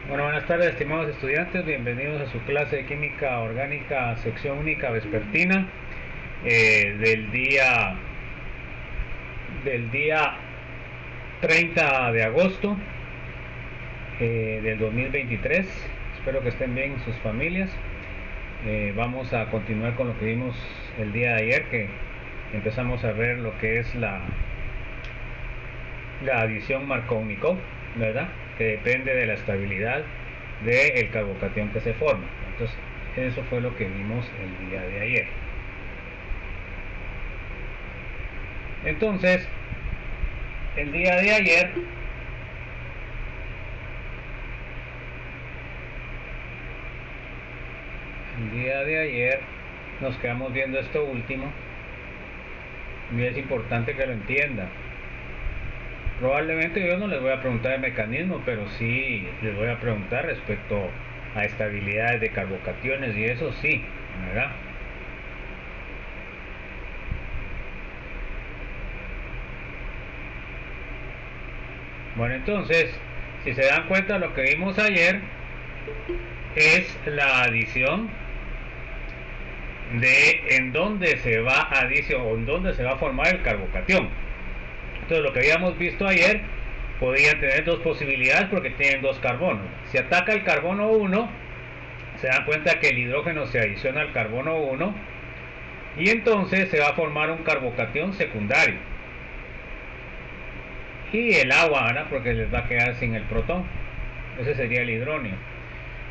Bueno, buenas tardes, estimados estudiantes. Bienvenidos a su clase de química orgánica, sección única vespertina del día 30 de agosto del 2023. Espero que estén bien sus familias. Vamos a continuar con lo que vimos el día de ayer, que empezamos a ver lo que es la adición Markovnikov, ¿verdad? Que depende de la estabilidad del carbocatión que se forma. Entonces, eso fue lo que vimos el día de ayer. Entonces, el día de ayer nos quedamos viendo esto último, y es importante que lo entiendan. Probablemente yo no les voy a preguntar el mecanismo, pero sí les voy a preguntar respecto a estabilidades de carbocationes, y eso sí, ¿verdad? Bueno, entonces, si se dan cuenta, lo que vimos ayer es la adición de en dónde se va a adición o en dónde se va a formar el carbocatión. Entonces, lo que habíamos visto ayer podían tener dos posibilidades porque tienen dos carbonos. Si ataca el carbono 1, se dan cuenta que el hidrógeno se adiciona al carbono 1 y entonces se va a formar un carbocatión secundario. Y el agua, ¿verdad? Porque les va a quedar sin el protón. Ese sería el hidróneo.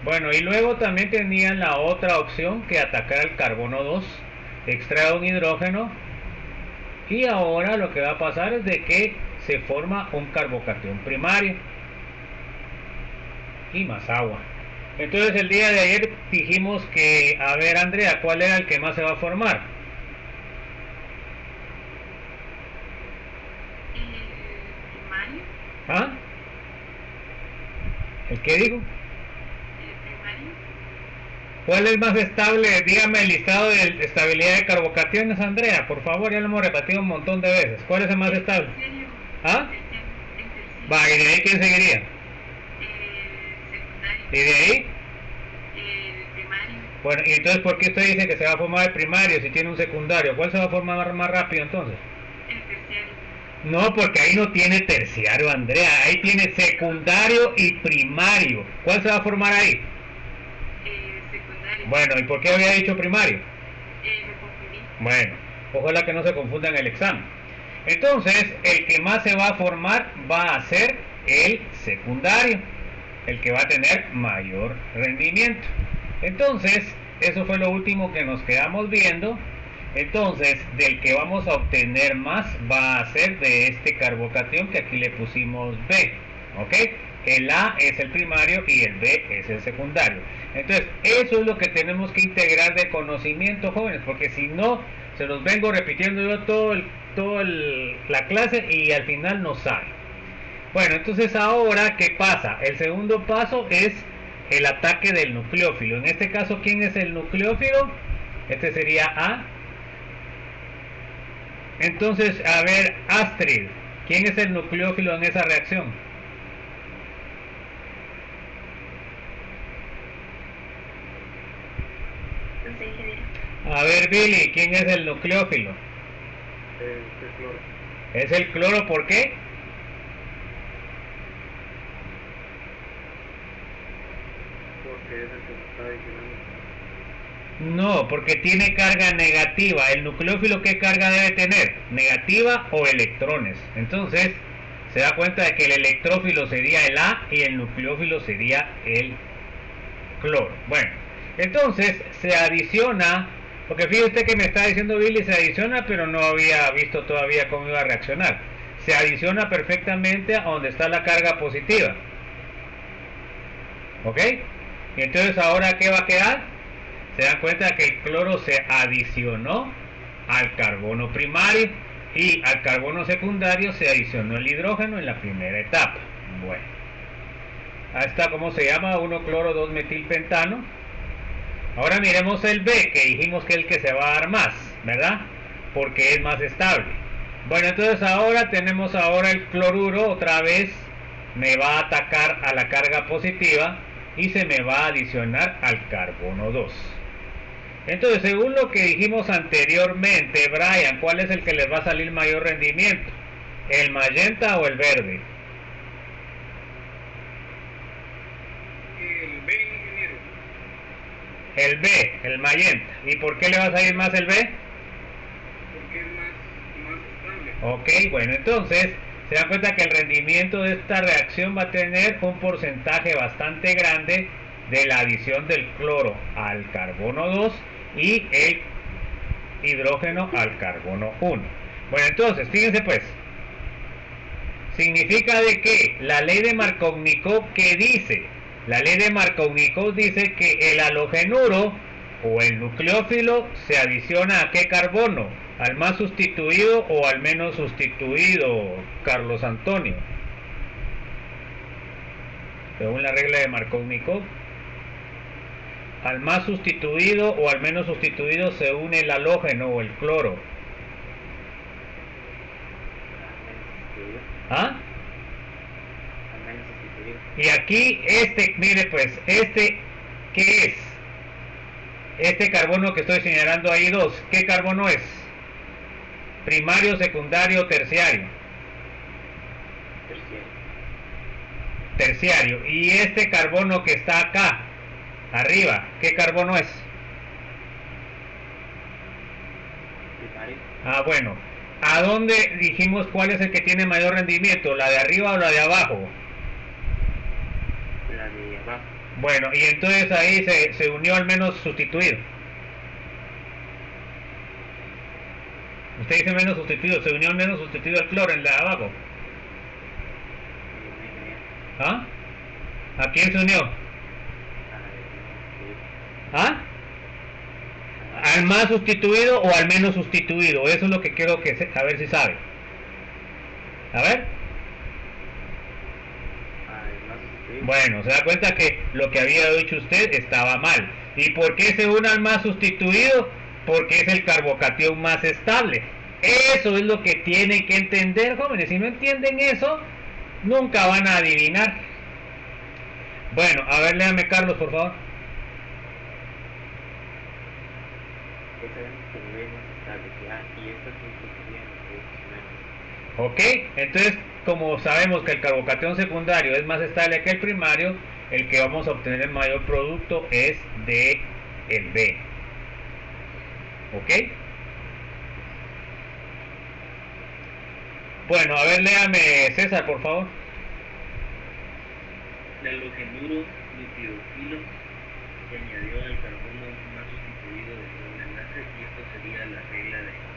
Bueno, y luego también tenían la otra opción, que atacar el carbono 2, extrae un hidrógeno, y ahora lo que va a pasar es de que se forma un carbocatión primario y más agua. Entonces el día de ayer dijimos que, a ver, Andrea, ¿cuál era el que más se va a formar? El primario. ¿Ah? ¿El qué digo? El primario. ¿Cuál es más estable? Dígame el listado de estabilidad de carbocationes, Andrea, por favor, ya lo hemos repetido un montón de veces. ¿Cuál es el más estable? Terciario. ¿Ah? El terciario. Va, ¿y de ahí quién seguiría? El secundario. ¿Y de ahí? El primario. Bueno, y entonces, ¿por qué usted dice que se va a formar el primario si tiene un secundario? ¿Cuál se va a formar más rápido entonces? El terciario. No, porque ahí no tiene terciario, Andrea. Ahí tiene secundario y primario. ¿Cuál se va a formar ahí? Secundario. Bueno, ¿y por qué había dicho primario? Me confundí. Bueno, ojalá que no se confunda en el examen. Entonces, el que más se va a formar va a ser el secundario, el que va a tener mayor rendimiento. Entonces, eso fue lo último que nos quedamos viendo. Entonces, del que vamos a obtener más va a ser de este carbocatión que aquí le pusimos B, ¿ok? El A es el primario y el B es el secundario. Entonces, eso es lo que tenemos que integrar de conocimiento, jóvenes, porque si no, se los vengo repitiendo yo toda la clase y al final no sale. Bueno, entonces ahora, ¿qué pasa? El segundo paso es el ataque del nucleófilo. En este caso, ¿quién es el nucleófilo? Este sería A. Entonces, a ver, Astrid, ¿quién es el nucleófilo en esa reacción? No sé, ingeniero. A ver, Billy, ¿quién es el nucleófilo? El cloro. Es el cloro, ¿por qué? Porque es el que se está adicionando. No, porque tiene carga negativa. ¿El nucleófilo qué carga debe tener? ¿Negativa o electrones? Entonces, se da cuenta de que el electrófilo sería el A y el nucleófilo sería el cloro. Bueno, entonces se adiciona, porque fíjate que me está diciendo Billy, se adiciona, pero no había visto todavía cómo iba a reaccionar. Se adiciona perfectamente a donde está la carga positiva. ¿Ok? Y entonces ahora, ¿qué va a quedar? Se dan cuenta que el cloro se adicionó al carbono primario y al carbono secundario se adicionó el hidrógeno en la primera etapa. Bueno, ahí está cómo se llama, 1-cloro 2-metilpentano. Ahora miremos el B, que dijimos que es el que se va a dar más, ¿verdad? Porque es más estable. Bueno, entonces ahora tenemos el cloruro, otra vez me va a atacar a la carga positiva y se me va a adicionar al carbono 2. Entonces, según lo que dijimos anteriormente, Brian, ¿cuál es el que les va a salir mayor rendimiento? ¿El magenta o el verde? El B, ingeniero. El B, el magenta. ¿Y por qué le va a salir más el B? Porque es más estable. Ok, bueno, entonces se dan cuenta que el rendimiento de esta reacción va a tener un porcentaje bastante grande de la adición del cloro al carbono 2 y el hidrógeno al carbono 1. Bueno, entonces, fíjense pues, significa de que la ley de Markovnikov, ¿qué dice? La ley de Markovnikov dice que el halogenuro o el nucleófilo se adiciona a ¿qué carbono? ¿Al más sustituido o al menos sustituido, Carlos Antonio? Según la regla de Markovnikov, al más sustituido o al menos sustituido se une el halógeno o el cloro. ¿Ah? Y aquí mire pues, ¿qué es? Este carbono que estoy señalando ahí 2, ¿qué carbono es? Primario, secundario, terciario. Terciario. Y este carbono que está acá, arriba, ¿qué carbono es? Primario. Ah, bueno. ¿A dónde dijimos cuál es el que tiene mayor rendimiento? ¿La de arriba o la de abajo? La de abajo. Bueno, y entonces ahí se unió al menos sustituido. Usted dice menos sustituido, se unió al menos sustituido al cloro en la de abajo. ¿Ah? ¿A quién se unió? ¿Ah? ¿Al más sustituido o al menos sustituido? Eso es lo que quiero a ver si sabe. A ver. Bueno, se da cuenta que lo que había dicho usted estaba mal. ¿Y por qué se une al más sustituido? Porque es el carbocatión más estable. Eso es lo que tienen que entender, jóvenes. Si no entienden eso, nunca van a adivinar. Bueno, a ver, léame Carlos, por favor. Ok, entonces como sabemos que el carbocatión secundario es más estable que el primario, el que vamos a obtener el mayor producto es de el B. ¿Ok? Bueno, a ver, léame César, por favor. El halogenuro nucleófilo se añadió al carbono más sustituido de doble enlace y esto sería la regla de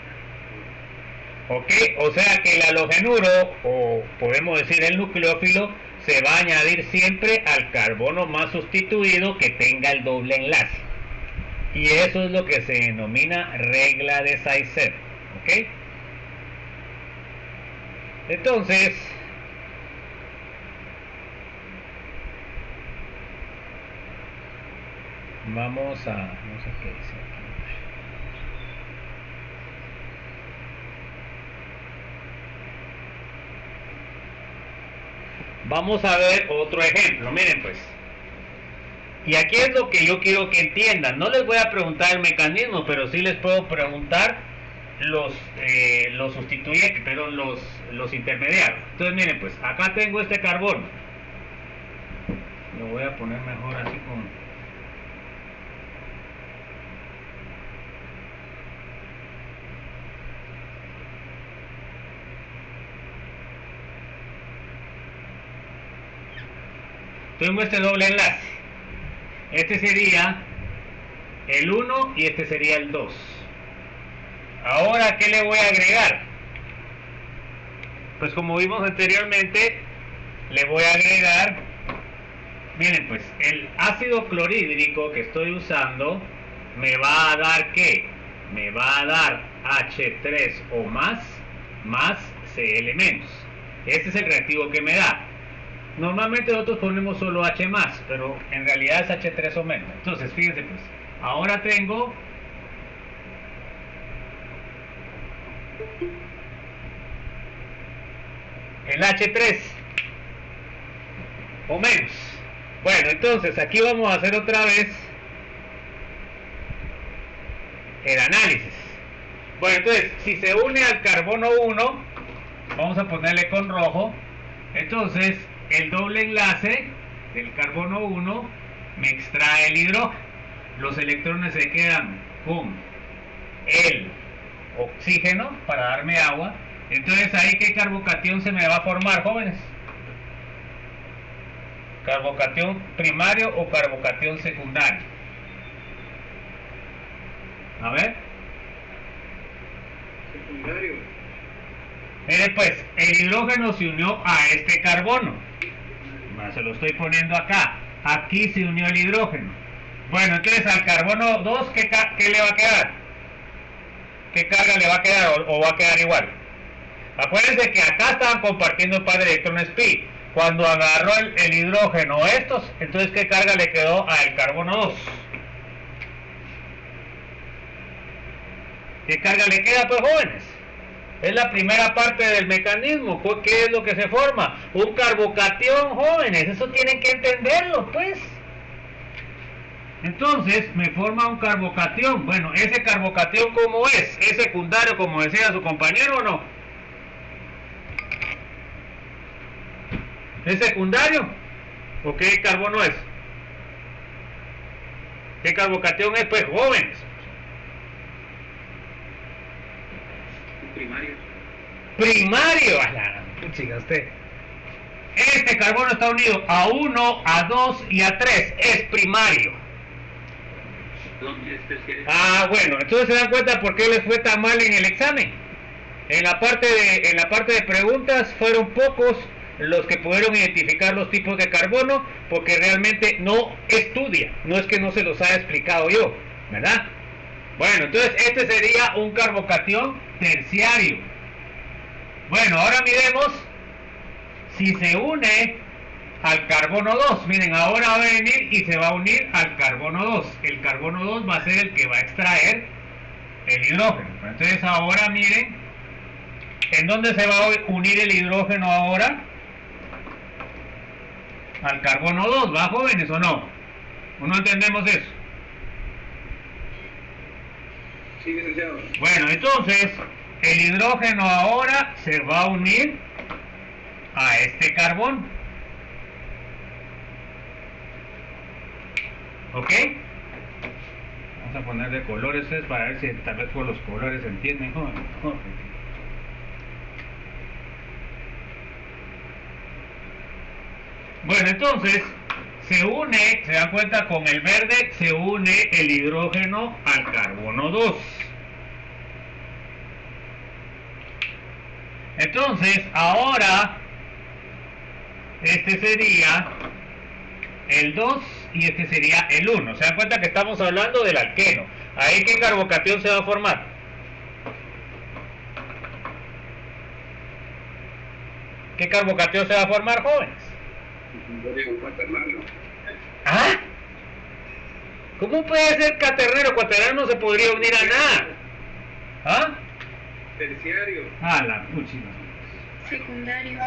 Ok, o sea que el halogenuro, o podemos decir el nucleófilo, se va a añadir siempre al carbono más sustituido que tenga el doble enlace. Y eso es lo que se denomina regla de Zaitsev. ¿Ok? Entonces, vamos a qué dice aquí. Vamos a ver otro ejemplo, miren pues. Y aquí es lo que yo quiero que entiendan. No les voy a preguntar el mecanismo, pero sí les puedo preguntar los sustituyentes, perdón, los intermediarios. Entonces miren pues, acá tengo este carbono. Lo voy a poner mejor así con... Tengo este doble enlace. Este sería el 1 y este sería el 2. Ahora, ¿qué le voy a agregar? Pues como vimos anteriormente, le voy a agregar, miren pues, el ácido clorhídrico que estoy usando me va a dar ¿qué? Me va a dar H3 o más Cl menos. Este es el reactivo que me da. Normalmente nosotros ponemos solo H más, pero en realidad es H3 o menos. Entonces, fíjense pues, ahora tengo el H3 o menos. Bueno, entonces aquí vamos a hacer otra vez el análisis. Bueno, entonces, si se une al carbono 1, vamos a ponerle con rojo, entonces el doble enlace del carbono 1 me extrae el hidrógeno. Los electrones se quedan con el oxígeno para darme agua. Entonces ahí, ¿qué carbocatión se me va a formar, jóvenes? ¿Carbocatión primario o carbocatión secundario? A ver. Secundario. Mire pues, el hidrógeno se unió a este carbono. Se lo estoy poniendo acá. Aquí se unió el hidrógeno. Bueno, entonces al carbono 2, ¿qué le va a quedar? ¿Qué carga le va a quedar o va a quedar igual? Acuérdense que acá estaban compartiendo un par de electrones pi. Cuando agarró el hidrógeno estos, entonces ¿qué carga le quedó al carbono 2? ¿Qué carga le queda, pues, jóvenes? Es la primera parte del mecanismo. ¿Qué es lo que se forma? Un carbocatión, jóvenes. Eso tienen que entenderlo, pues. Entonces, me forma un carbocatión. Bueno, ¿ese carbocatión cómo es? ¿Es secundario, como decía su compañero, o no? ¿Es secundario? ¿O qué carbono es? ¿Qué carbocatión es, pues, jóvenes? Primario. Primario. A la puchiga usted. Este carbono está unido a 1, a 2 y a 3. Es primario. ¿Dónde es terciario? Ah, bueno, entonces se dan cuenta por qué les fue tan mal en el examen. En la parte de preguntas fueron pocos los que pudieron identificar los tipos de carbono, porque realmente no estudia, no es que no se los haya explicado yo, ¿verdad? Bueno, entonces este sería un carbocatión terciario. Bueno, ahora miremos si se une al carbono 2. Miren, ahora va a venir y se va a unir al carbono 2. El carbono 2 va a ser el que va a extraer el hidrógeno. Entonces ahora miren, ¿en dónde se va a unir el hidrógeno ahora? Al carbono 2, ¿va, jóvenes, o no? ¿O no entendemos eso? Sí, licenciado. Bueno, entonces el hidrógeno ahora se va a unir a este carbón. ¿Ok? Vamos a poner de colores para ver si tal vez por los colores se entienden. Bueno, entonces se une, se dan cuenta, con el verde se une el hidrógeno al carbono 2. Entonces, ahora este sería el 2 y este sería el 1. Se dan cuenta que estamos hablando del alqueno. ¿Ahí qué carbocatión se va a formar? ¿Qué carbocatión se va a formar, jóvenes? ¿Ah? ¿Cómo puede ser cuaternero? Cuaternero no se podría unir a nada. ¿Ah? Terciario. Ah, la puchina. Secundario.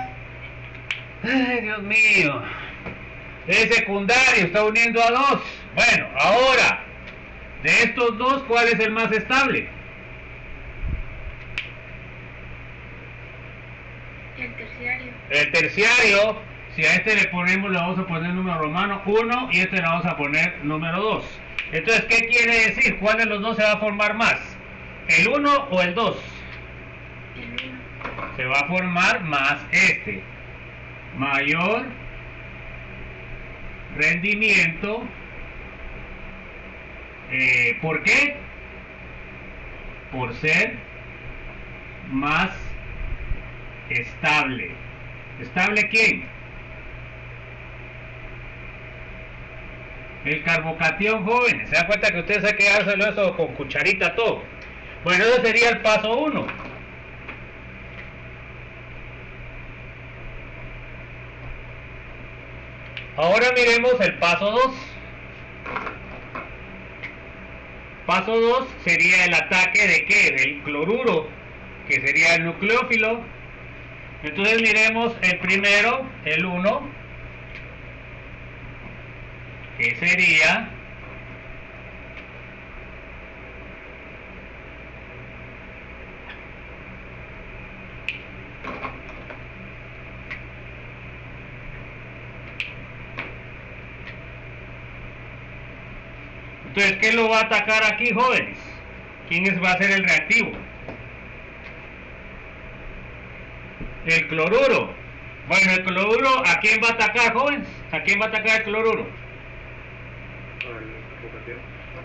Ay, Dios mío. Es secundario, está uniendo a 2. Bueno, ahora, de estos dos, ¿cuál es el más estable? El terciario. El terciario. Si a este le ponemos, le vamos a poner número romano 1 y este le vamos a poner número 2. Entonces, ¿qué quiere decir? ¿Cuál de los dos se va a formar más? ¿El 1 o el 2? El 1. Se va a formar más este. Mayor rendimiento. ¿Por qué? Por ser más estable. ¿Estable quién? El carbocatión, jóvenes. Se dan cuenta que ustedes hay que dárselo eso con cucharita todo. Bueno, ese sería el paso 1. Ahora miremos el paso 2. Paso 2 sería el ataque de ¿qué? Del cloruro, que sería el nucleófilo. Entonces miremos el primero, el 1. que sería entonces, ¿qué lo va a atacar aquí, jóvenes? ¿Quién va a ser el reactivo? El cloruro. Bueno, el cloruro, ¿a quién va a atacar, jóvenes? ¿A quién va a atacar el cloruro?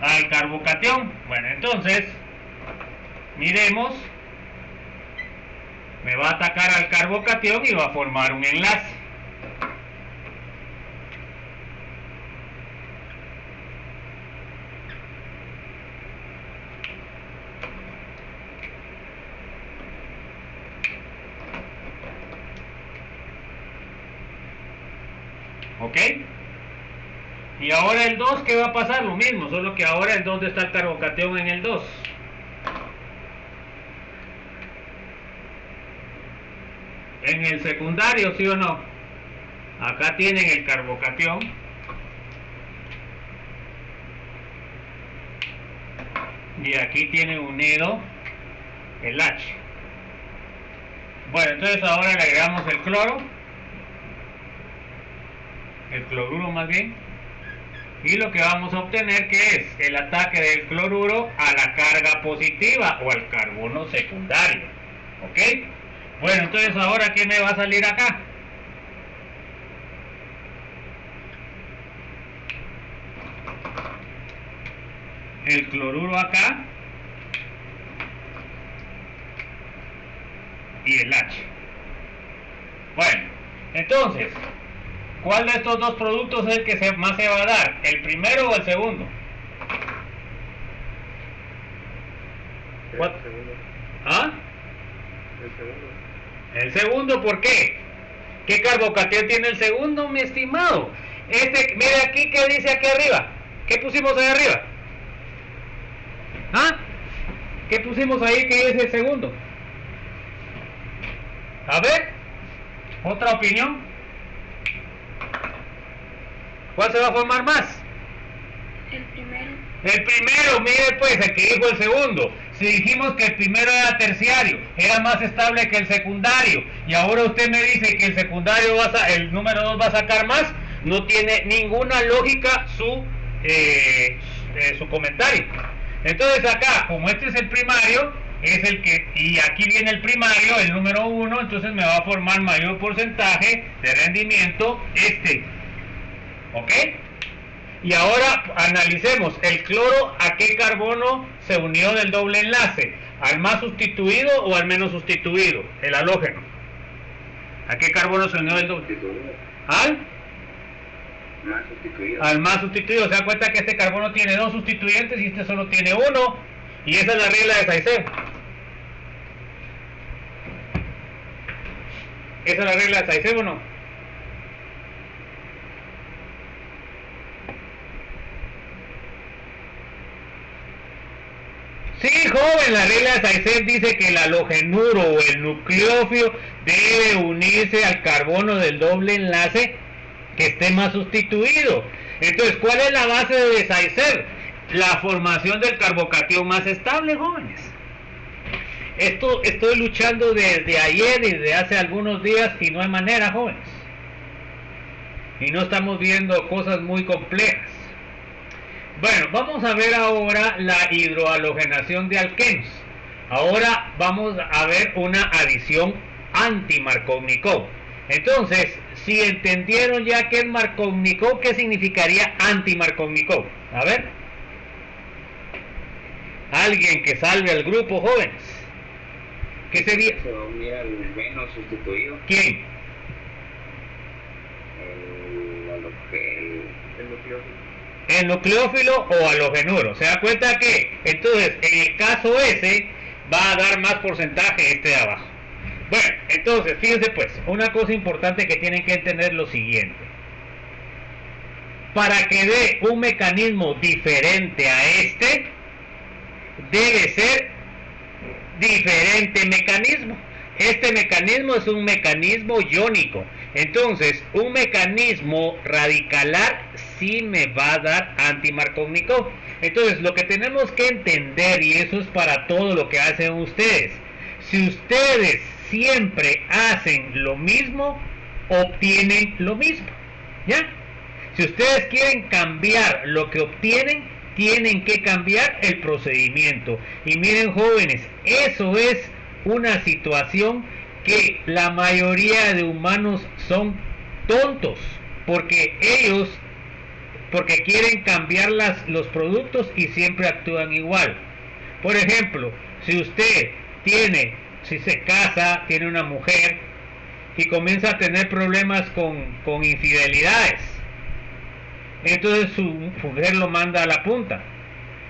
Al carbocatión. Bueno, entonces, miremos. Me va a atacar al carbocatión y va a formar un enlace. ¿Ok? Y ahora el 2, ¿qué va a pasar? Lo mismo, solo que ahora el 2 está el carbocatión en el 2. En el secundario, ¿sí o no? Acá tienen el carbocatión. Y aquí tienen unido el H. Bueno, entonces ahora le agregamos el cloro. El cloruro más bien, y lo que vamos a obtener que es el ataque del cloruro a la carga positiva o al carbono secundario. ¿Ok? Bueno, entonces ahora ¿qué me va a salir acá? El cloruro acá y el H. Bueno, entonces, ¿cuál de estos dos productos es el que más se va a dar? ¿El primero o el segundo? El segundo. ¿Ah? El segundo. El segundo, ¿por qué? ¿Qué carbocatión tiene el segundo, mi estimado? Mire aquí, ¿qué dice aquí arriba? ¿Qué pusimos ahí arriba? ¿Ah? ¿Qué pusimos ahí que es el segundo? A ver, ¿otra opinión? ¿Cuál se va a formar más? El primero. El primero, mire pues, el que dijo el segundo. Si dijimos que el primero era terciario, era más estable que el secundario, y ahora usted me dice que el secundario el número 2 va a sacar más, no tiene ninguna lógica su comentario. Entonces acá, como este es el primario, es el que, y aquí viene el primario, el número 1, entonces me va a formar mayor porcentaje de rendimiento este. ¿Ok? Y ahora analicemos el cloro, ¿a qué carbono se unió del doble enlace? ¿Al más sustituido o al menos sustituido? El halógeno. ¿A qué carbono se unió del doble? ¿Al? Más sustituido. Al más sustituido. Se da cuenta que este carbono tiene dos sustituyentes y este solo tiene uno. Y esa es la regla de Zaitsev. ¿Esa es la regla de Zaitsev o no? Sí, joven, la regla de Zaitsev dice que el halogenuro o el nucleófilo debe unirse al carbono del doble enlace que esté más sustituido. Entonces, ¿cuál es la base de Zaitsev? La formación del carbocatión más estable, jóvenes. Esto estoy luchando desde ayer y desde hace algunos días y no hay manera, jóvenes. Y no estamos viendo cosas muy complejas. Bueno, vamos a ver ahora la hidrohalogenación de alquenos. Ahora vamos a ver una adición anti-Markovnikov. Entonces, si entendieron ya qué es Markovnikov, ¿qué significaría anti-Markovnikov? A ver. Alguien que salve al grupo, jóvenes. ¿Qué sería? Se va a unir al menos sustituido. ¿Quién? El nucleófilo. El nucleófilo o halogenuro. ¿Se da cuenta que? Entonces, en el caso ese, va a dar más porcentaje este de abajo. Bueno, entonces, fíjense pues, una cosa importante que tienen que entender lo siguiente. Para que dé un mecanismo diferente a este, debe ser diferente mecanismo. Este mecanismo es un mecanismo iónico. Entonces, un mecanismo radicalar sí me va a dar anti-Markovnikov. Entonces, lo que tenemos que entender, y eso es para todo lo que hacen ustedes, si ustedes siempre hacen lo mismo, obtienen lo mismo, ¿ya? Si ustedes quieren cambiar lo que obtienen, tienen que cambiar el procedimiento. Y miren, jóvenes, eso es una situación que la mayoría de humanos son tontos, porque quieren cambiar los productos y siempre actúan igual. Por ejemplo, si se casa, tiene una mujer y comienza a tener problemas con infidelidades, entonces su mujer lo manda a la punta.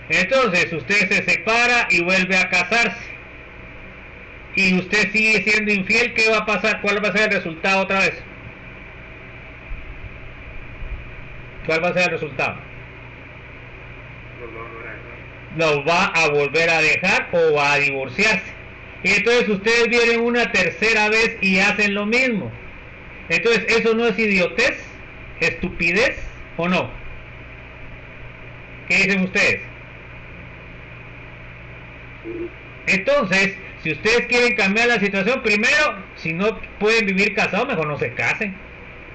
Entonces usted se separa y vuelve a casarse, y usted sigue siendo infiel. ¿Qué va a pasar? ¿Cuál va a ser el resultado otra vez? ¿Cuál va a ser el resultado? Lo va a volver a dejar o va a divorciarse. Y entonces ustedes vienen una tercera vez y hacen lo mismo. Entonces, ¿eso no es idiotez? ¿Estupidez o no? ¿Qué dicen ustedes? Entonces, si ustedes quieren cambiar la situación, primero, si no pueden vivir casados, mejor no se casen,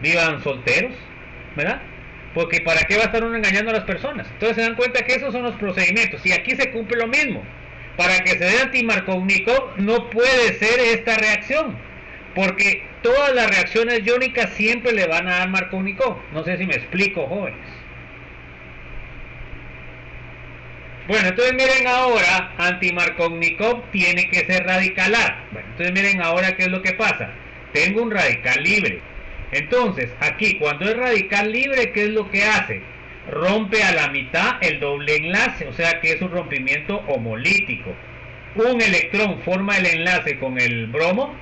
vivan solteros, ¿verdad? Porque ¿para qué va a estar uno engañando a las personas? Entonces se dan cuenta que esos son los procedimientos, y aquí se cumple lo mismo. Para que se dé anti-Markovnikov no puede ser esta reacción, porque todas las reacciones iónicas siempre le van a dar Markovnikov. No sé si me explico, jóvenes. Bueno, entonces miren ahora, anti-Markovnikov tiene que ser radicalar. Bueno, entonces miren ahora qué es lo que pasa. Tengo un radical libre. Entonces, aquí cuando es radical libre, ¿qué es lo que hace? Rompe a la mitad el doble enlace, o sea que es un rompimiento homolítico. Un electrón forma el enlace con el bromo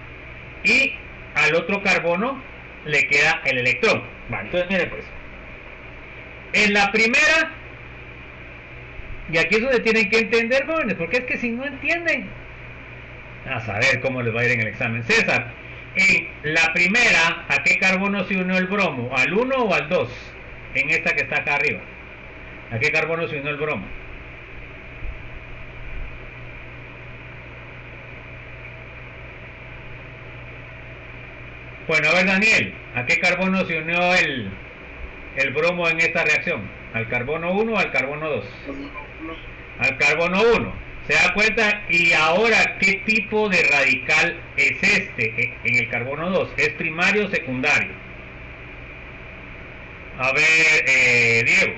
y al otro carbono le queda el electrón. Vale, entonces miren pues. En la primera, y aquí es donde tienen que entender, jóvenes, porque es que si no entienden, a saber cómo les va a ir en el examen. César, en la primera, ¿a qué carbono se unió el bromo? ¿Al 1 o al 2? En esta que está acá arriba, ¿a qué carbono se unió el bromo? Bueno, a ver, Daniel, ¿a qué carbono se unió el bromo en esta reacción? ¿Al carbono 1 o al carbono 2? Al carbono 1. ¿Se da cuenta? Y ahora, ¿qué tipo de radical es este en el carbono 2? ¿Es primario o secundario? A ver, Diego,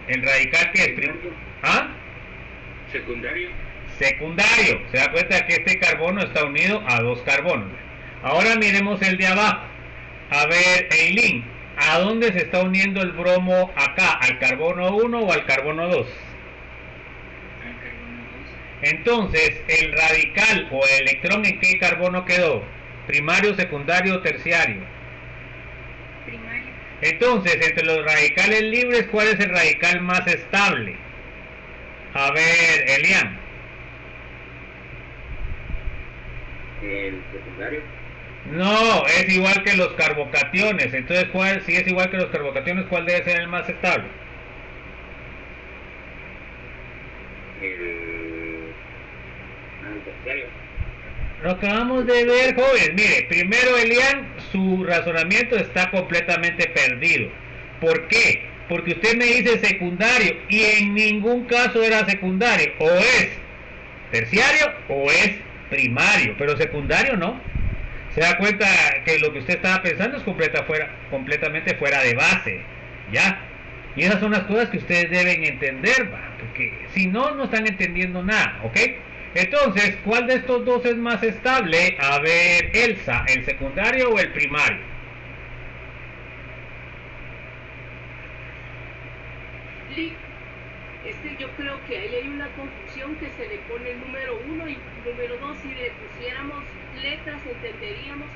¿el radical qué es? ¿Ah? Secundario. Secundario. ¿Se da cuenta que este carbono está unido a dos carbonos? Ahora miremos el de abajo. A ver, Eileen, ¿a dónde se está uniendo el bromo acá? ¿Al carbono 1 o al carbono 2? Al carbono 2. Entonces, el radical o el electrón, ¿en qué carbono quedó? ¿Primario, secundario o terciario? Primario. Entonces, entre los radicales libres, ¿cuál es el radical más estable? A ver, Elian. El secundario. No, es igual que los carbocationes. Entonces, si es igual que los carbocationes, ¿cuál debe ser el más estable? El terciario. Lo acabamos de ver, jóvenes. Mire, primero Elian, su razonamiento está completamente perdido. ¿Por qué? Porque usted me dice secundario y en ningún caso era secundario. O es terciario o es primario, pero secundario no. Se da cuenta que lo que usted estaba pensando es completamente fuera de base, ¿ya? Y esas son las cosas que ustedes deben entender, ¿va? Porque si no, no están entendiendo nada, ¿ok? Entonces, ¿cuál de estos dos es más estable? A ver, Elsa, ¿el secundario o el primario? Yo creo que ahí hay una confusión, que se le pone el número 1 y número 2. Si le pusiéramos letras, entenderíamos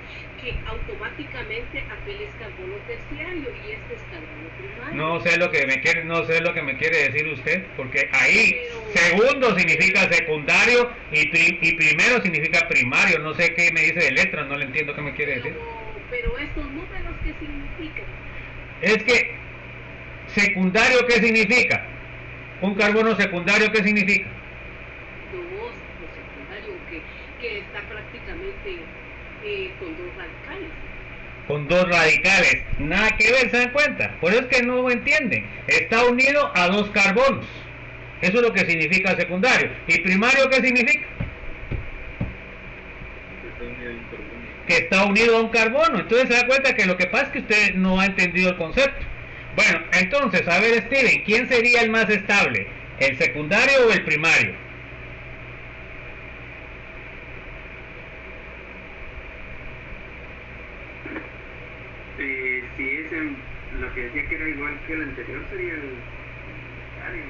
que automáticamente aquel es carbono terciario y este es carbono primario. No sé lo que me quiere decir usted, porque ahí segundo significa secundario y primero significa primario. No sé qué me dice de letras, no le entiendo qué me quiere decir. Pero estos números, ¿qué significan? Es que, secundario, ¿qué significa? Un carbono secundario, ¿qué significa? Dos, lo secundario, que está prácticamente con dos radicales. Con dos radicales, nada que ver, ¿se dan cuenta? Por eso es que no entienden. Está unido a dos carbonos. Eso es lo que significa secundario. ¿Y primario qué significa? Que está unido a un carbono. Entonces se da cuenta que lo que pasa es que usted no ha entendido el concepto. Bueno, entonces, a ver, Steven, ¿quién sería el más estable? ¿El secundario o el primario? Si es lo que decía que era igual que el anterior, sería el secundario.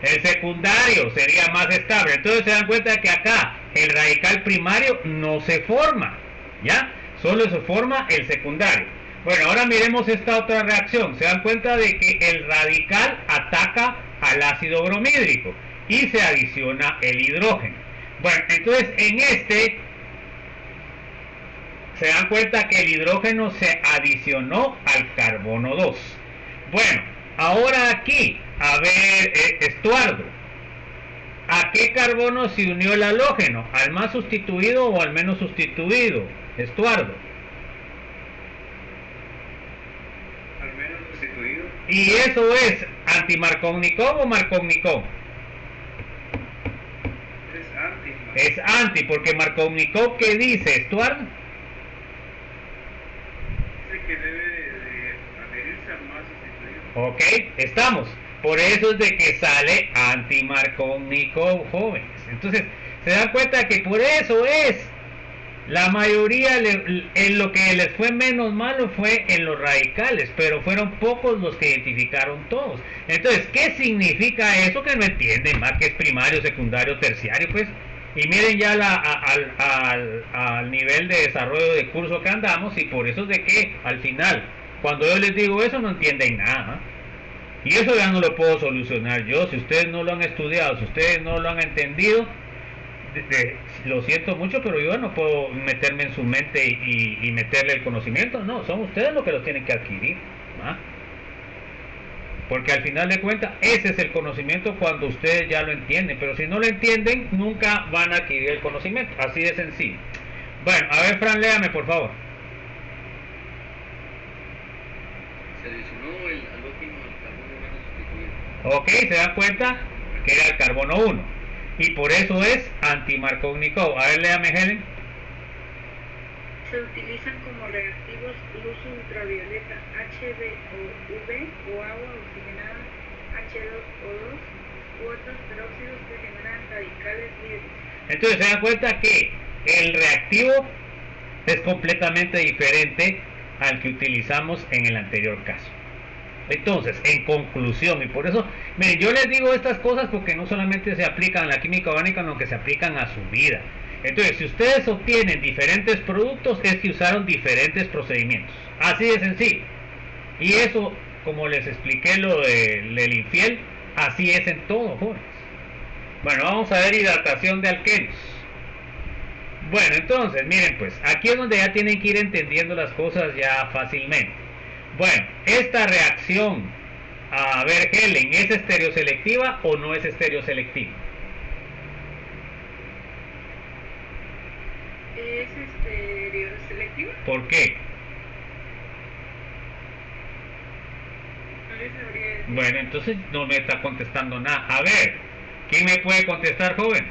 El secundario sería más estable. Entonces se dan cuenta que acá el radical primario no se forma, ¿ya? Solo se forma el secundario. Bueno, ahora miremos esta otra reacción. Se dan cuenta de que el radical ataca al ácido bromídrico y se adiciona el hidrógeno. Bueno, entonces en este se dan cuenta que el hidrógeno se adicionó al carbono 2. Bueno, ahora aquí, a ver, Estuardo, ¿a qué carbono se unió el halógeno? ¿Al más sustituido o al menos sustituido? Estuardo. Al menos sustituido. ¿Y eso es anti-Markovnikov o Markovnikov? Es anti. Es anti, porque Markovnikov, ¿qué dice, Estuardo? Dice que debe de adherirse al más sustituido. Ok, estamos. Por eso es de que sale anti-Markovnikov, jóvenes. Entonces, se dan cuenta que por eso es. La mayoría en lo que les fue menos malo fue en los radicales, pero fueron pocos los que identificaron todos. Entonces, ¿qué significa eso? Que no entienden más que es primario, secundario, terciario, pues. Y miren ya al nivel de desarrollo de curso que andamos, y por eso es de que al final, cuando yo les digo eso, no entienden nada. Y eso ya no lo puedo solucionar yo. Si ustedes no lo han estudiado, si ustedes no lo han entendido, lo siento mucho, pero yo no puedo meterme en su mente y meterle el conocimiento. No, son ustedes los que lo tienen que adquirir, ¿ah? Porque al final de cuentas ese es el conocimiento cuando ustedes ya lo entienden, pero si no lo entienden nunca van a adquirir el conocimiento, así de sencillo. Bueno, a ver, Fran, léame por favor. Se adicionó el halógeno al carbono menos sustituido. Ok, se dan cuenta que era el carbono 1 y por eso es anti-Markovnikov. A ver, léame, Helen. Se utilizan como reactivos luz ultravioleta HBOV o agua oxigenada H2O2 u otros peróxidos que generan radicales libres. Entonces se dan cuenta que el reactivo es completamente diferente al que utilizamos en el anterior caso. Entonces, en conclusión, y por eso, miren, yo les digo estas cosas porque no solamente se aplican a la química orgánica, sino que se aplican a su vida. Entonces, si ustedes obtienen diferentes productos, es que usaron diferentes procedimientos. Así de sencillo. Y eso, como les expliqué lo del infiel, así es en todo, jóvenes. Bueno, vamos a ver hidratación de alquenos. Bueno, entonces, miren pues, aquí es donde ya tienen que ir entendiendo las cosas ya fácilmente. Bueno, esta reacción, a ver, Helen, ¿es estereoselectiva o no es estereoselectiva? ¿Es estereoselectiva? ¿Por qué? No les sabría decir. Bueno, entonces no me está contestando nada. A ver, ¿quién me puede contestar, joven?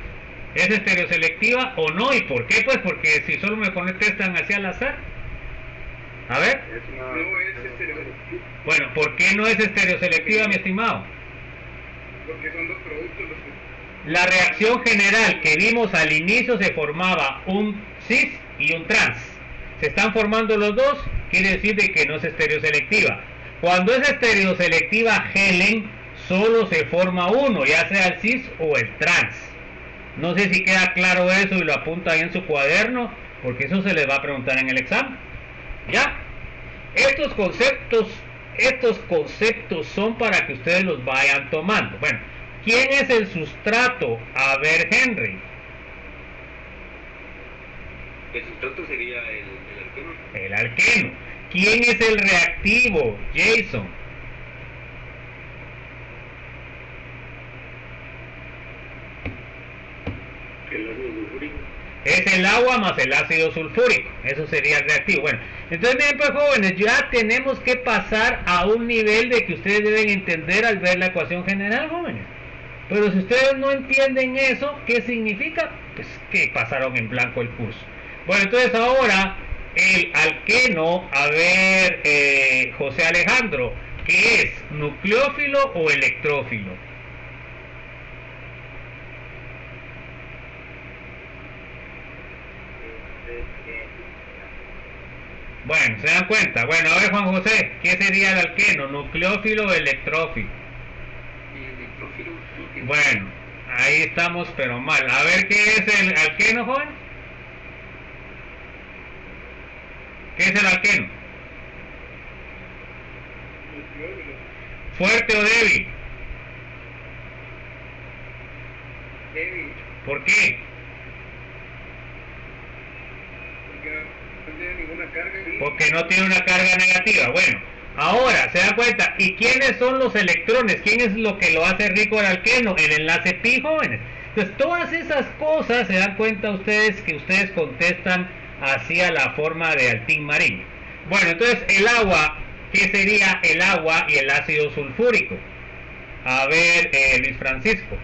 ¿Es estereoselectiva o no? ¿Y por qué? Pues porque si solo me contestan así al azar. A ver. No es estereoselectiva. Bueno, ¿por qué no es estereoselectiva, mi estimado? Porque son dos productos los que... La reacción general que vimos al inicio se formaba un cis y un trans. Se están formando los dos, quiere decir de que no es estereoselectiva. Cuando es estereoselectiva, Helen, solo se forma uno, ya sea el cis o el trans. No sé si queda claro eso y lo apunta ahí en su cuaderno, porque eso se les va a preguntar en el examen. ¿Ya? Estos conceptos son para que ustedes los vayan tomando. Bueno, ¿quién es el sustrato? A ver, Henry. El sustrato sería el alqueno. El alqueno. ¿Quién es el reactivo, Jason? El ácido sulfúrico. Es el agua más el ácido sulfúrico. Eso sería el reactivo. Bueno, entonces miren pues jóvenes, ya tenemos que pasar a un nivel de que ustedes deben entender al ver la ecuación general, jóvenes. Pero si ustedes no entienden eso, ¿qué significa? Pues que pasaron en blanco el curso. Bueno, entonces ahora el alqueno, a ver, José Alejandro, ¿qué es? ¿Nucleófilo o electrófilo? Bueno, ¿se dan cuenta? Bueno, a ver Juan José, ¿qué sería el alqueno? ¿Nucleófilo o electrófilo? Electrófilo. Bueno, ahí estamos pero mal. A ver, ¿qué es el alqueno, joven? ¿Qué es el alqueno? ¿Fuerte o débil? Débil. ¿Por qué? Porque no tiene ninguna carga. Porque no tiene una carga negativa. Bueno, ahora, ¿se dan cuenta? ¿Y quiénes son los electrones? ¿Quién es lo que lo hace rico al alqueno? El enlace pi, jóvenes. Entonces, todas esas cosas, ¿se dan cuenta ustedes que ustedes contestan hacia la forma de Altín Marín? Bueno, entonces, el agua, ¿qué sería el agua y el ácido sulfúrico? A ver, Luis Francisco.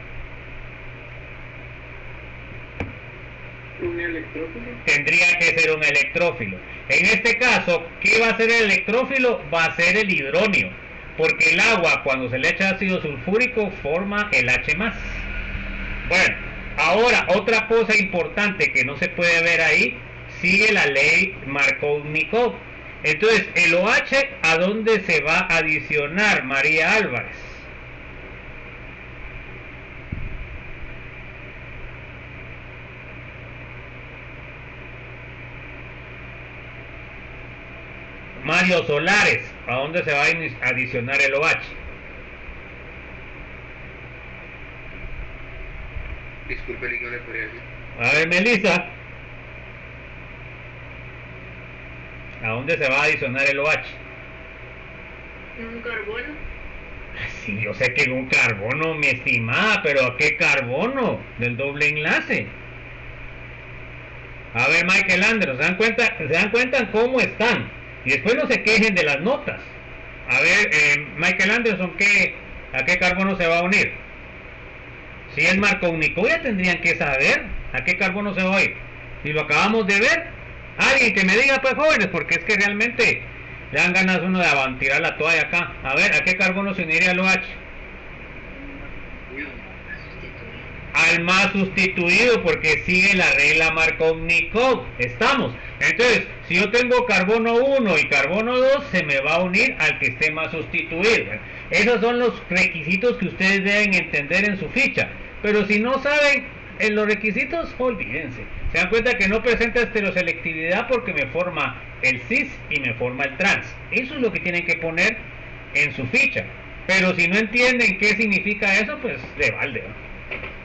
Un electrófilo. Tendría que ser un electrófilo. En este caso, ¿qué va a ser el electrófilo? Va a ser el hidronio, porque el agua cuando se le echa ácido sulfúrico forma el H+. Bueno, ahora otra cosa importante que no se puede ver ahí, sigue la ley Markov-Nikov. Entonces, el OH, ¿a dónde se va a adicionar, María Álvarez? Mario Solares, ¿a dónde se va a adicionar el OH? Disculpe, ¿qué le podría decir? A ver, Melissa, ¿a dónde se va a adicionar el OH? Un carbono. Sí, yo sé que en un carbono, mi estimada, pero ¿a qué carbono? Del doble enlace. A ver, Michael Anderson, ¿se dan cuenta cómo están? Y después no se quejen de las notas. A ver, Michael Anderson, ¿a qué carbono se va a unir? Si es Markov-Nikov, ya tendrían que saber a qué carbono se va a ir. Si lo acabamos de ver, alguien que me diga, pues jóvenes, porque es que realmente le dan ganas uno de tirar la toalla acá. A ver, ¿a qué carbono se uniría el OH? Al más sustituido, porque sigue la regla Markov-Nikov. Estamos. Entonces, si yo tengo carbono 1 y carbono 2, se me va a unir al que esté más sustituido. Esos son los requisitos que ustedes deben entender en su ficha. Pero si no saben en los requisitos, olvídense. Se dan cuenta que no presenta estereoselectividad porque me forma el cis y me forma el trans. Eso es lo que tienen que poner en su ficha. Pero si no entienden qué significa eso, pues de balde, ¿no?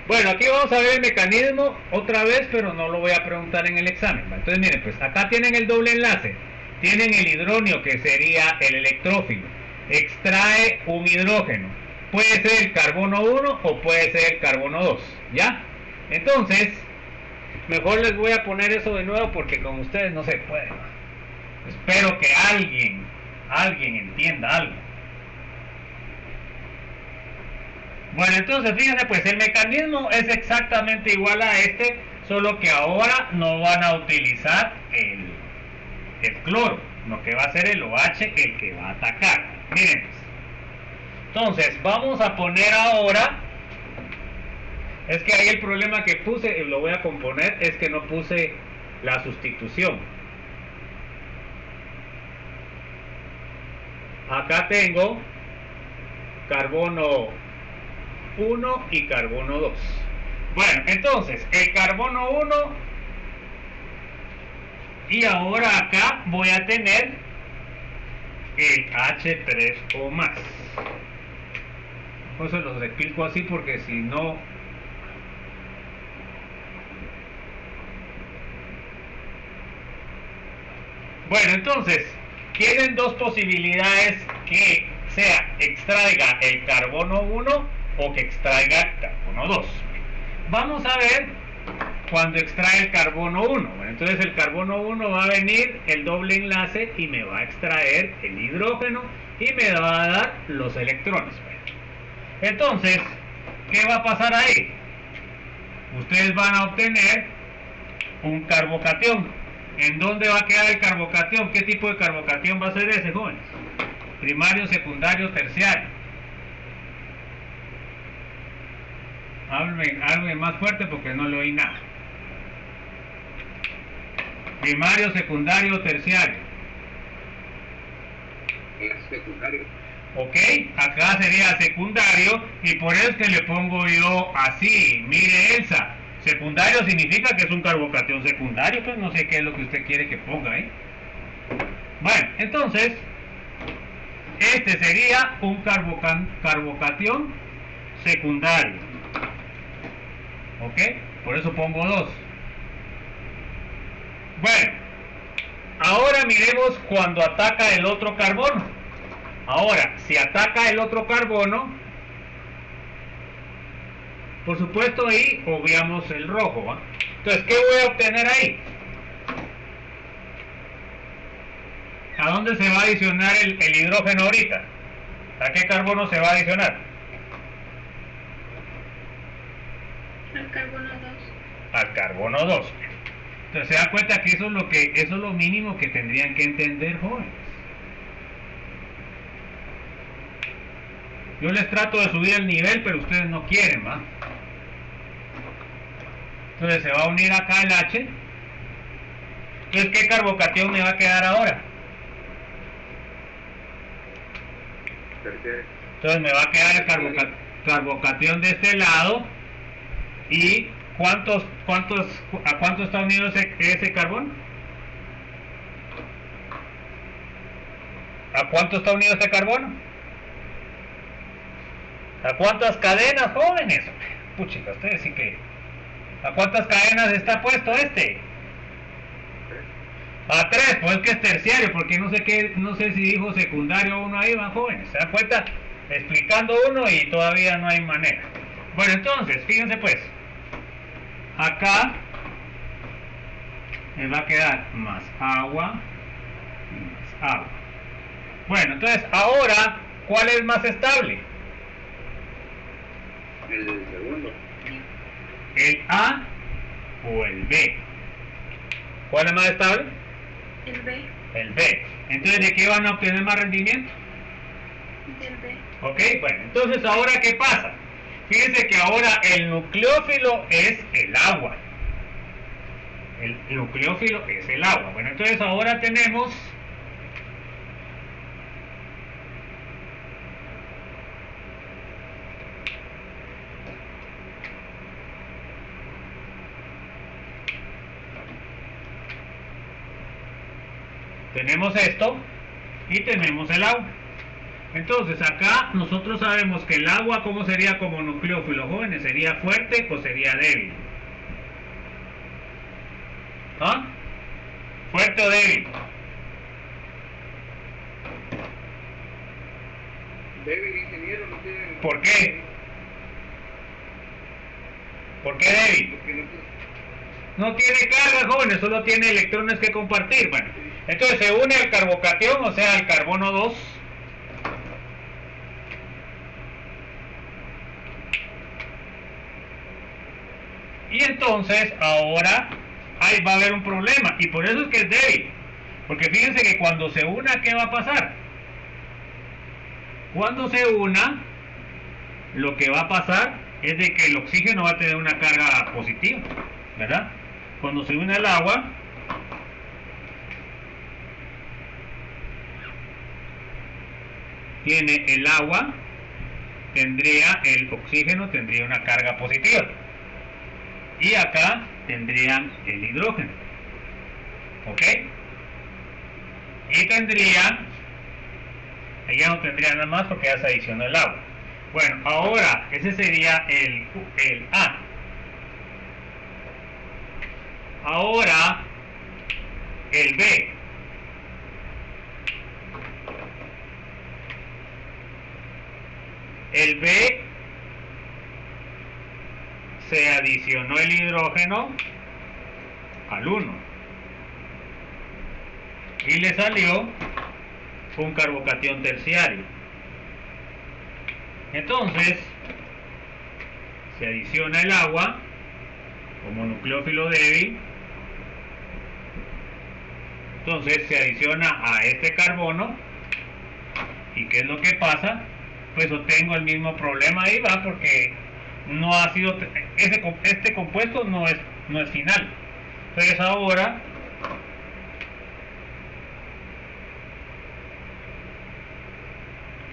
Bueno, aquí vamos a ver el mecanismo otra vez, pero no lo voy a preguntar en el examen. Entonces miren, pues acá tienen el doble enlace. Tienen el hidronio, que sería el electrófilo. Extrae un hidrógeno. Puede ser el carbono 1 o puede ser el carbono 2. ¿Ya? Entonces, mejor les voy a poner eso de nuevo porque con ustedes no se puede. Espero que alguien entienda algo. Bueno, entonces fíjense, pues el mecanismo es exactamente igual a este, solo que ahora no van a utilizar el cloro, lo que va a ser el OH el que va a atacar. Miren, pues. Entonces vamos a poner ahora, es que ahí el problema que puse, y lo voy a componer, es que no puse la sustitución. Acá tengo carbono 1 y carbono 2. Bueno, entonces el carbono 1 y ahora acá voy a tener el H3O más. No se los explico así porque si no Bueno, entonces, tienen dos posibilidades: que sea extraiga el carbono 1 o que extraiga el carbono 2. Vamos a ver cuando extrae el carbono 1. Bueno, entonces el carbono 1 va a venir el doble enlace y me va a extraer el hidrógeno y me va a dar los electrones. Entonces, ¿qué va a pasar ahí? Ustedes van a obtener un carbocatión. ¿En dónde va a quedar el carbocatión? ¿Qué tipo de carbocatión va a ser ese, jóvenes? Primario, secundario, terciario. Háblenme más fuerte porque no le oí nada. Primario, secundario, terciario. Secundario. Ok, acá sería secundario y por eso es que le pongo yo así. Mire, Elsa, secundario significa que es un carbocatión secundario, pues no sé qué es lo que usted quiere que ponga ahí. Bueno, entonces, este sería un carbocatión secundario. Ok, por eso pongo 2. Bueno, ahora miremos cuando ataca el otro carbono. Ahora, si ataca el otro carbono, por supuesto ahí obviamos el rojo, ¿va? Entonces, ¿qué voy a obtener ahí? ¿A dónde se va a adicionar el hidrógeno ahorita? ¿A qué carbono se va a adicionar? Al carbono 2. Al carbono 2. Entonces se da cuenta que eso es lo mínimo que tendrían que entender, jóvenes. Yo les trato de subir el nivel, pero ustedes no quieren, ¿va? Entonces se va a unir acá el H. Entonces, ¿qué carbocatión me va a quedar ahora? Terciario. Entonces me va a quedar el carbocatión de este lado. ¿Y a cuánto está unido ese carbón? ¿A cuánto está unido este carbono? ¿A cuántas cadenas, jóvenes? Puchica, ustedes sí que... ¿A cuántas cadenas está puesto este? A 3, pues es que es terciario, porque no sé si dijo secundario uno ahí, van, jóvenes. ¿Se dan cuenta? Explicando uno y todavía no hay manera. Bueno, entonces, fíjense pues. Acá me va a quedar más agua y más agua. Bueno, entonces ahora, ¿cuál es más estable? El segundo. ¿El A o el B? ¿Cuál es más estable? El B. El B. Entonces, ¿de qué van a obtener más rendimiento? Del B. Ok, bueno, entonces ahora ¿qué pasa? Fíjense que ahora el nucleófilo es el agua. El nucleófilo es el agua. Bueno, entonces ahora tenemos esto y tenemos el agua. Entonces acá nosotros sabemos que el agua, ¿cómo sería como nucleófilo, jóvenes? ¿Sería fuerte o sería débil? ¿Ah? ¿Fuerte o débil? Débil, ingeniero, no tiene... ¿Por qué? ¿Por qué débil? Porque No tiene carga, jóvenes, solo tiene electrones que compartir. Bueno, entonces se une al carbocatión, o sea, al carbono 2. Y entonces ahora ahí va a haber un problema, y por eso es que es débil. Porque fíjense que cuando se una, ¿qué va a pasar? Cuando se una, lo que va a pasar es de que el oxígeno va a tener una carga positiva, ¿verdad? Cuando se une al agua, tiene el agua, el oxígeno tendría una carga positiva. Y acá tendrían el hidrógeno. ¿Ok? Y tendrían... Ella no tendría nada más porque ya se adicionó el agua. Bueno, ahora ese sería el A. Ahora el B. el B se adicionó el hidrógeno al 1 y le salió un carbocatión terciario. Entonces se adiciona el agua como nucleófilo débil. Entonces se adiciona a este carbono. ¿Y qué es lo que pasa? Pues obtengo el mismo problema ahí, va, porque no ha sido, este compuesto no es final. Entonces ahora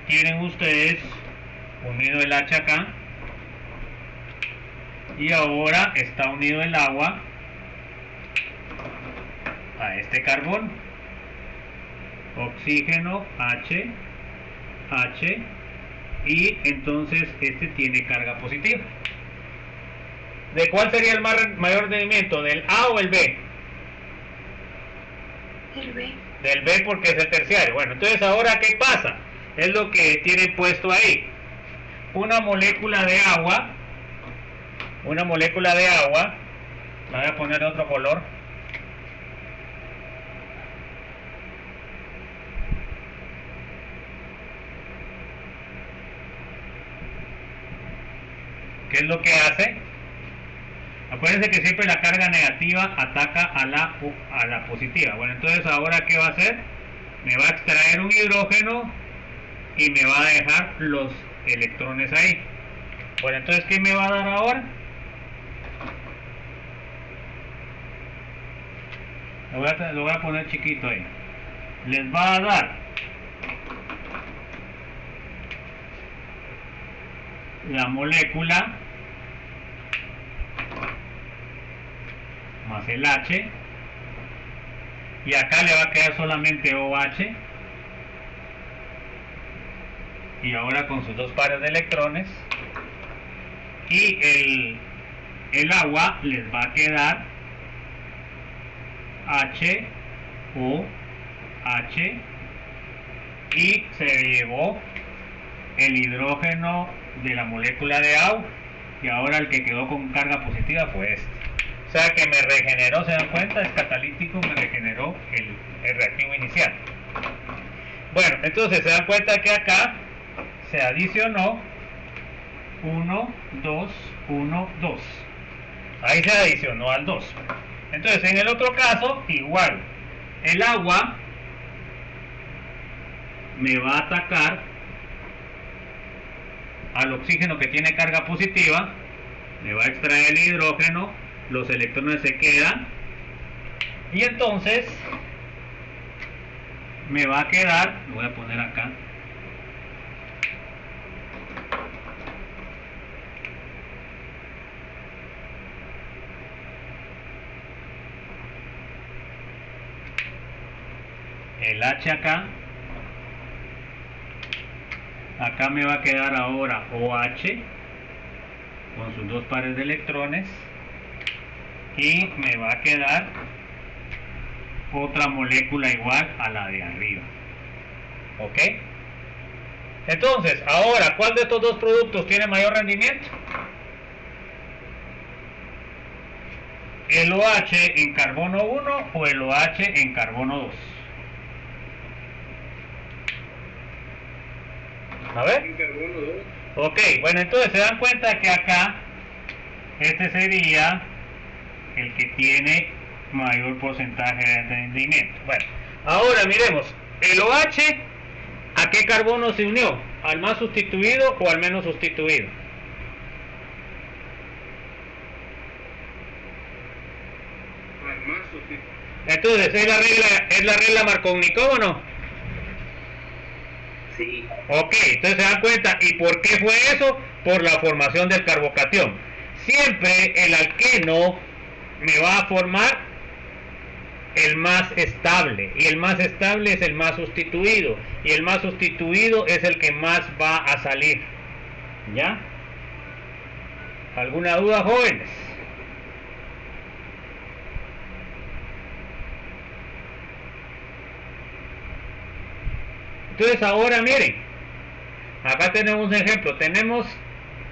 tienen ustedes unido el H acá y ahora está unido el agua a este carbón. Oxígeno H, y entonces este tiene carga positiva. ¿De cuál sería el mayor rendimiento? ¿Del A o el B? El B. Del B, porque es el terciario. Bueno, entonces ahora ¿qué pasa? Es lo que tienen puesto ahí. Una molécula de agua, la voy a poner de otro color. ¿Qué es lo que hace? Acuérdense que siempre la carga negativa ataca a la positiva. Bueno, entonces ahora ¿qué va a hacer? Me va a extraer un hidrógeno y me va a dejar los electrones ahí. Bueno, entonces ¿qué me va a dar ahora? Lo voy a poner chiquito ahí. Les va a dar la molécula más el H, y acá le va a quedar solamente OH, y ahora con sus dos pares de electrones, y el agua les va a quedar H, O, H, y se llevó el hidrógeno de la molécula de agua, y ahora el que quedó con carga positiva fue este. O sea que me regeneró, ¿se dan cuenta? Es catalítico, me regeneró el reactivo inicial. Bueno, entonces se dan cuenta que acá se adicionó 1, 2, 1, 2. Ahí se adicionó al 2. Entonces en el otro caso, igual, el agua me va a atacar al oxígeno que tiene carga positiva, me va a extraer el hidrógeno, los electrones se quedan, y entonces me va a quedar, lo voy a poner acá, el H acá me va a quedar ahora OH con sus dos pares de electrones, y me va a quedar otra molécula igual a la de arriba. ¿Ok? Entonces, ahora, ¿cuál de estos dos productos tiene mayor rendimiento? ¿El OH en carbono 1 o el OH en carbono 2? A ver. En carbono 2. Ok, bueno, entonces se dan cuenta que acá este sería el que tiene mayor porcentaje de rendimiento. Bueno, ahora miremos, el OH, ¿a qué carbono se unió? ¿Al más sustituido o al menos sustituido? Al más sustituido. Entonces, ¿es la regla Markovnikov o no? Sí. Ok, entonces se dan cuenta. ¿Y por qué fue eso? Por la formación del carbocatión. Siempre el alqueno me va a formar el más estable, y el más estable es el más sustituido, y el más sustituido es el que más va a salir. ¿Ya? ¿Alguna duda, jóvenes? Entonces ahora miren, Acá tenemos un ejemplo, tenemos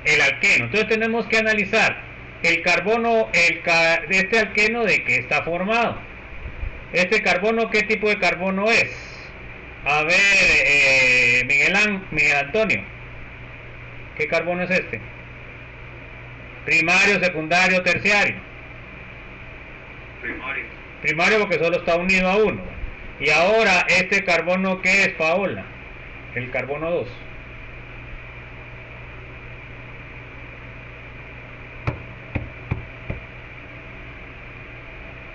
el alqueno, entonces tenemos que analizar el carbono, este alqueno de qué está formado. Este carbono, ¿qué tipo de carbono es? A ver, Miguel Antonio, ¿qué carbono es este? Primario, secundario, terciario. Primario. Primario porque solo está unido a uno. Y ahora, ¿este carbono qué es, Paola? El carbono 2.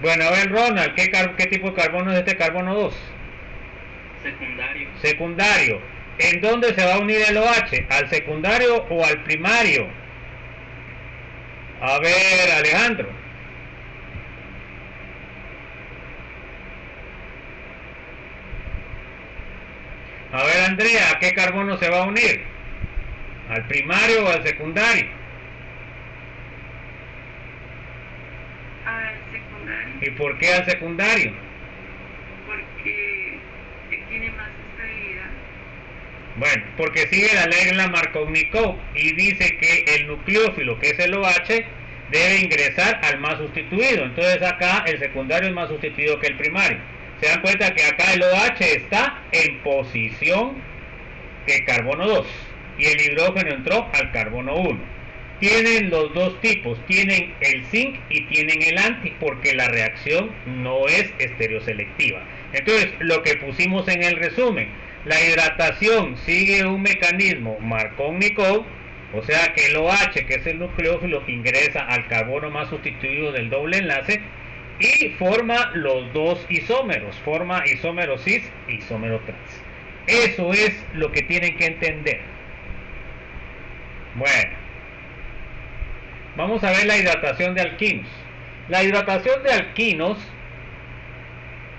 Bueno, a ver, Ronald, ¿qué tipo de carbono es este carbono 2? Secundario. Secundario. ¿En dónde se va a unir el OH? ¿Al secundario o al primario? A ver, Alejandro. A ver, Andrea, ¿a qué carbono se va a unir? ¿Al primario o al secundario? Al secundario, ¿Y por qué al secundario? porque tiene más estabilidad. Bueno, porque sigue la ley de la Markovnikov y dice que el nucleófilo, que es el OH, debe ingresar al más sustituido. Entonces acá el secundario es más sustituido que el primario. Se dan cuenta que acá el OH está en posición de carbono 2 y el hidrógeno entró al carbono 1. Tienen los dos tipos, tienen el zinc y tienen el anti, porque la reacción no es estereoselectiva. Entonces, lo que pusimos en el resumen, la hidratación sigue un mecanismo Markovnikov, o sea que el OH, que es el nucleófilo, ingresa al carbono más sustituido del doble enlace y forma los dos isómeros, forma isómero cis e isómero trans. Eso es lo que tienen que entender. Bueno, vamos a ver la hidratación de alquinos. La hidratación de alquinos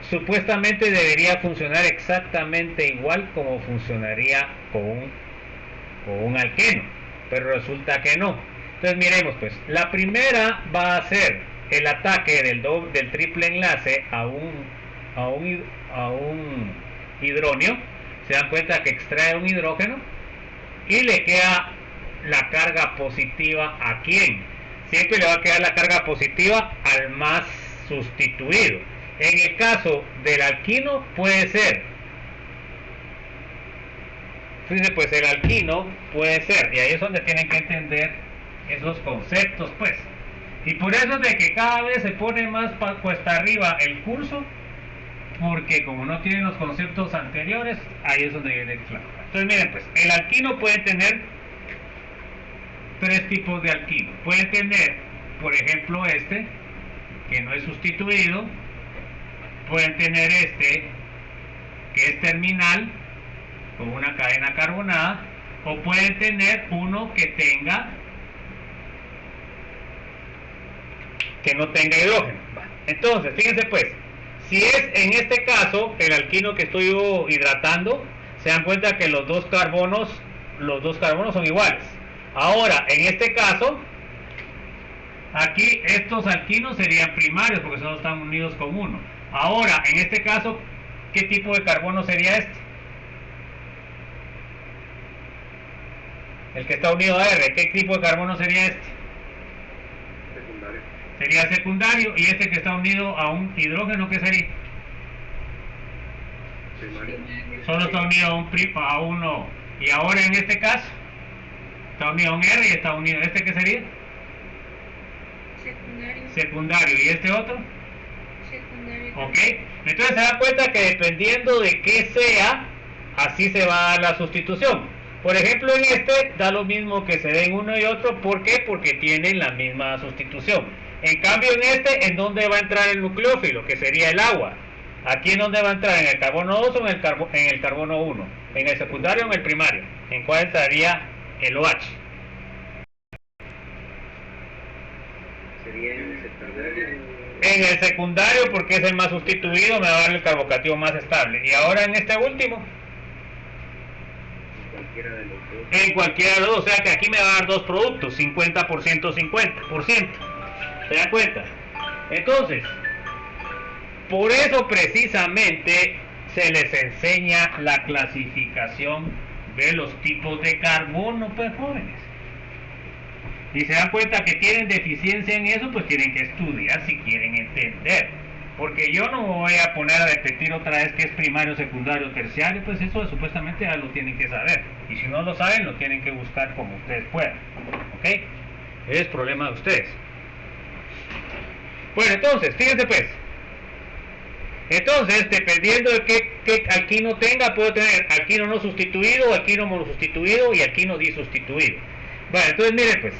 supuestamente debería funcionar exactamente igual como funcionaría con un alqueno, pero resulta que no. Entonces miremos pues, la primera va a ser el ataque del triple enlace a un hidróneo. Se dan cuenta que extrae un hidrógeno y le queda la carga positiva a quién. Siempre le va a quedar la carga positiva al más sustituido. En el caso del alquino puede ser, fíjense pues, el alquino puede ser, y ahí es donde tienen que entender esos conceptos pues, y por eso es de que cada vez se pone más cuesta arriba el curso, porque como no tienen los conceptos anteriores, ahí es donde viene el clavo. Entonces miren pues, el alquino puede tener tres tipos de alquino. Pueden tener, por ejemplo, este, que no es sustituido. Pueden tener este, que es terminal, con una cadena carbonada. O pueden tener uno que no tenga hidrógeno. Entonces, fíjense pues, si es en este caso el alquino que estoy hidratando, se dan cuenta que los dos carbonos son iguales. Ahora, en este caso, aquí estos alquinos serían primarios porque solo están unidos con uno. Ahora, en este caso, ¿qué tipo de carbono sería este? El que está unido a R, ¿qué tipo de carbono sería este? Secundario. Sería secundario. ¿Y este que está unido a un hidrógeno, qué sería? Primario. Solo está unido a uno. Y ahora en este caso, está unido a un R y está unido. ¿Este qué sería? Secundario. Secundario. ¿Y este otro? Secundario. ¿Ok? Entonces se dan cuenta que dependiendo de qué sea, así se va a dar la sustitución. Por ejemplo, en este da lo mismo que se den uno y otro. ¿Por qué? Porque tienen la misma sustitución. En cambio, en este, ¿en dónde va a entrar el nucleófilo? Que sería el agua. ¿Aquí en dónde va a entrar? ¿En el carbono 2 o en el carbono 1? ¿En el secundario o en el primario? ¿En cuál estaría el OH? Sería en el secundario. En el secundario, porque es el más sustituido, me va a dar el carbocatión más estable. Y ahora en este último, Cualquiera de los dos. en cualquiera de los dos. O sea que aquí me va a dar dos productos, 50%, 50%. ¿Se dan cuenta? Entonces, por eso precisamente se les enseña la clasificación Ve los tipos de carbono, pues jóvenes. Y se dan cuenta que tienen deficiencia en eso, pues tienen que estudiar si quieren entender. Porque yo no voy a poner a repetir otra vez que es primario, secundario, terciario, pues eso supuestamente ya lo tienen que saber. Y si no lo saben, lo tienen que buscar como ustedes puedan. ¿Ok? Es problema de ustedes. Bueno, entonces, fíjense pues. Entonces, dependiendo de qué alquino tenga, puedo tener alquino no sustituido, alquino monosustituido y alquino disustituido. Bueno, entonces miren pues.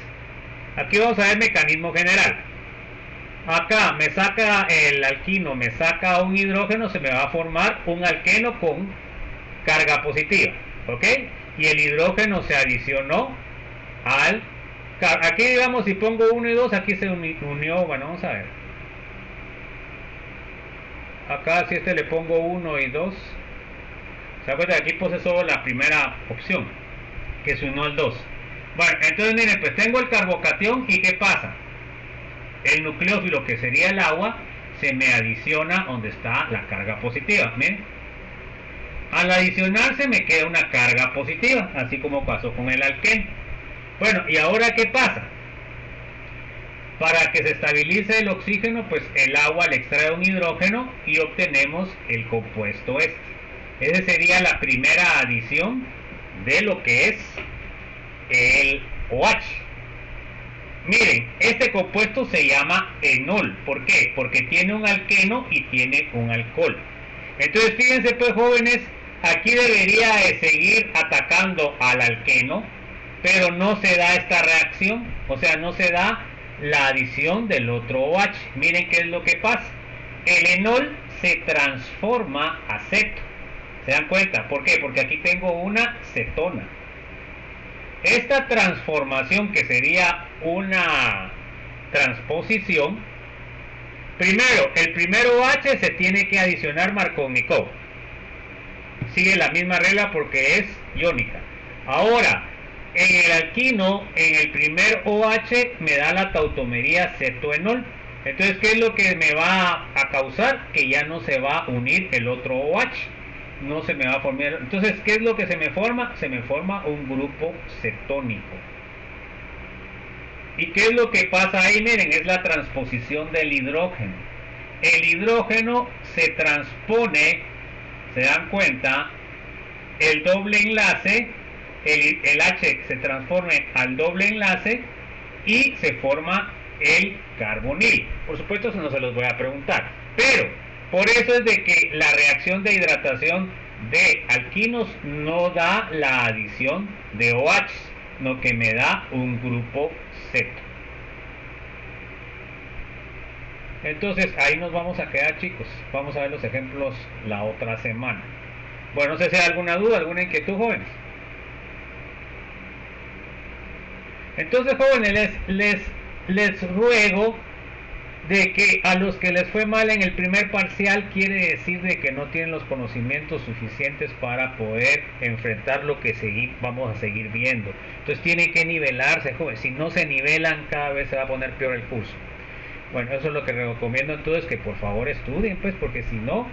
Aquí vamos a ver mecanismo general. Acá me saca el alquino, me saca un hidrógeno, se me va a formar un alqueno con carga positiva, ¿ok? Y el hidrógeno se adicionó al... Aquí digamos si pongo 1 y 2, aquí se unió, bueno, vamos a ver. Acá si le pongo 1 y 2, se da cuenta que aquí puse solo la primera opción, que se unió al 2. Bueno, entonces miren, pues tengo el carbocatión y ¿qué pasa? El nucleófilo, que sería el agua, se me adiciona donde está la carga positiva. Miren, al adicionarse me queda una carga positiva, así como pasó con el alqueno. Bueno, ¿y ahora qué pasa? Para que se estabilice el oxígeno, pues el agua le extrae un hidrógeno y obtenemos el compuesto este. Esa sería la primera adición de lo que es el OH. Miren, este compuesto se llama enol. ¿Por qué? Porque tiene un alqueno y tiene un alcohol. Entonces fíjense pues jóvenes, aquí debería de seguir atacando al alqueno, pero no se da esta reacción, o sea, no se da la adición del otro OH. Miren qué es lo que pasa. El enol se transforma a ceto. ¿Se dan cuenta? ¿Por qué? Porque aquí tengo una cetona. Esta transformación, que sería una transposición, primero, el primer OH se tiene que adicionar Markovnikov. Sigue la misma regla porque es iónica. Ahora, en el alquino, en el primer OH me da la tautomería cetoenol. Entonces, ¿qué es lo que me va a causar? Que ya no se va a unir el otro OH. No se me va a formar. Entonces, ¿qué es lo que se me forma? Se me forma un grupo cetónico. ¿Y qué es lo que pasa ahí? Miren, es la transposición del hidrógeno. El hidrógeno se transpone, se dan cuenta, el doble enlace, el H se transforma al doble enlace y se forma el carbonil. Por supuesto, eso no se los voy a preguntar, pero por eso es de que la reacción de hidratación de alquinos no da la adición de OH, sino que me da un grupo ceto. Entonces ahí nos vamos a quedar, chicos. Vamos a ver los ejemplos la otra semana. Bueno, no sé si hay alguna duda, alguna inquietud, jóvenes. Entonces, jóvenes, les ruego de que a los que les fue mal en el primer parcial, quiere decir de que no tienen los conocimientos suficientes para poder enfrentar lo que vamos a seguir viendo. Entonces tienen que nivelarse, jóvenes. Si no se nivelan, cada vez se va a poner peor el curso. Bueno, eso es lo que recomiendo entonces, que por favor estudien, pues, porque si no,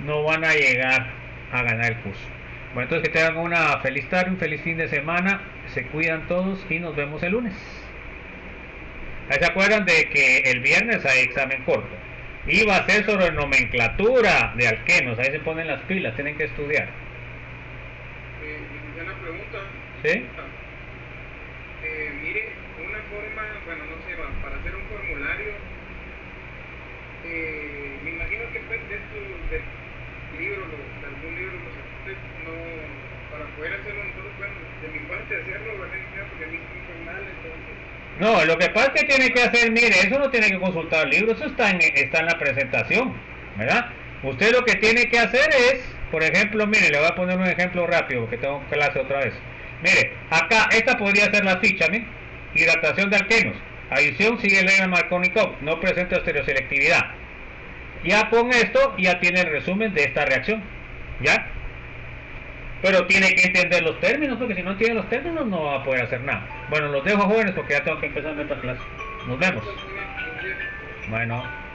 no van a llegar a ganar el curso. Bueno, entonces que tengan una feliz tarde, un feliz fin de semana, se cuidan todos y nos vemos el lunes. Ahí se acuerdan de que el viernes hay examen corto. Y va a ser sobre nomenclatura de alquenos. Ahí se ponen las pilas, tienen que estudiar. Una pregunta. ¿Sí? Mire, una forma, bueno, no sé, para hacer un formulario, me imagino que pues, de libro, de algún libro, no, para poder hacerlo nosotros, bueno, de mi parte hacerlo, ¿verdad? Porque a mí me fue mal, entonces... No, lo que pasa es que tiene que hacer, mire, eso no tiene que consultar el libro, eso está en la presentación, ¿verdad? Usted lo que tiene que hacer es, por ejemplo, mire, le voy a poner un ejemplo rápido porque tengo clase otra vez. Mire, acá, esta podría ser la ficha, ¿me? Hidratación de alquenos. Adición sigue la regla Markovnikov, no presenta estereoselectividad. Ya con esto, ya tiene el resumen de esta reacción, ¿ya? Pero tiene que entender los términos, porque si no entiende los términos no va a poder hacer nada. Bueno, los dejo, jóvenes, porque ya tengo que empezar esta clase. Nos vemos. Bueno.